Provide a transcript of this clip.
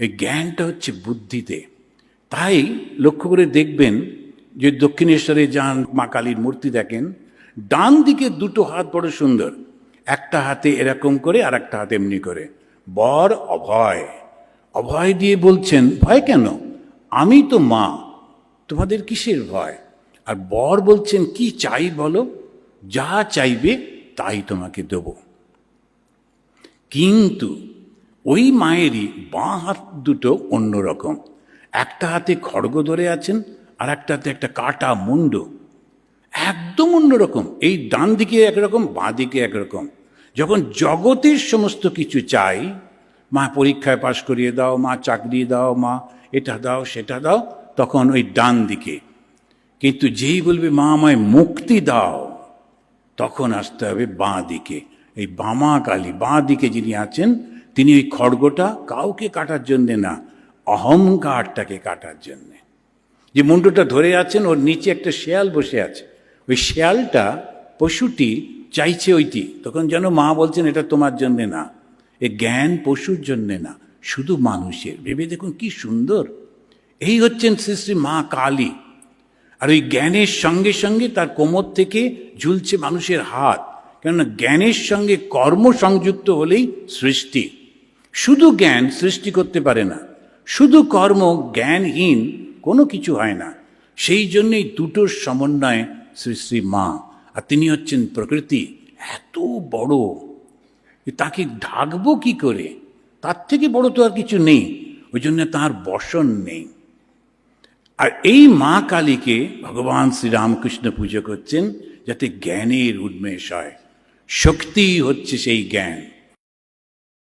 এই জ্ঞানটা হচ্ছে বুদ্ধিতে। তাই লক্ষ্য করে দেখবেন যে দক্ষিণেশ্বরে যান, মা কালীর মূর্তি দেখেন, ডান দিকে দুটো হাত বড় সুন্দর, একটা হাতে এরকম করে আর একটা হাতে এমনি করে। বর অভয়, অভয় দিয়ে বলছেন ভয় কেন, আমি তো মা, তোমাদের কিসের ভয়? আর বর বলছেন কি চাই বলো, যা চাইবে তাই তোমাকে দেব। কিন্তু ওই মায়েরই বাঁ হাত দুটো অন্যরকম, একটা হাতে খড়গ ধরে আছেন আর একটা হাতে একটা কাটা মুন্ড, একদম অন্যরকম। এই ডান দিকে একরকম, বাঁ দিকে একরকম। যখন জগতের সমস্ত কিছু চাই, মা পরীক্ষায় পাশ করিয়ে দাও, মা চাকরি দাও, মা এটা দাও সেটা দাও, তখন ওই ডান দিকে। কিন্তু যেই বলবে মা আমায় মুক্তি দাও, তখন আসতে হবে বাঁ দিকে। এই বামা কালী বাঁ দিকে যিনি আছেন, তিনি ওই খড়গটা কাউকে কাটার জন্যে না, অহংকারটাকে কাটার জন্যে। যে মুন্ডটা ধরে আছেন, ওর নিচে একটা শেয়াল বসে আছে, ওই শেয়ালটা পশুটি চাইছে ওইটি, তখন যেন মা বলছেন এটা তোমার জন্যে না, এ জ্ঞান পশুর জন্যে না, শুধু মানুষের। ভেবে দেখুন কি সুন্দর। এই হচ্ছেন শ্রী শ্রী মা কালী। আর ওই জ্ঞানের সঙ্গে সঙ্গে তার কোমর থেকে ঝুলছে মানুষের হাত, কেননা জ্ঞানের সঙ্গে কর্ম সংযুক্ত হলেই সৃষ্টি। শুধু জ্ঞান সৃষ্টি করতে পারে না, শুধু কর্ম জ্ঞানহীন কোনো কিছু হয় না। সেই জন্যেই দুটোর সমন্বয় শ্রী শ্রী মা। আর তিনি হচ্ছেন প্রকৃতি, এত বড়, তাকে ঢাকবো কি করে, তার থেকে বড় তো আর কিছু নেই, ওই জন্য তাঁর বসন নেই। আর এই মা কালীকে ভগবান শ্রীরামকৃষ্ণ পুজো করছেন যাতে জ্ঞানের উন্মেষ হয়। শক্তি হচ্ছে সেই জ্ঞান।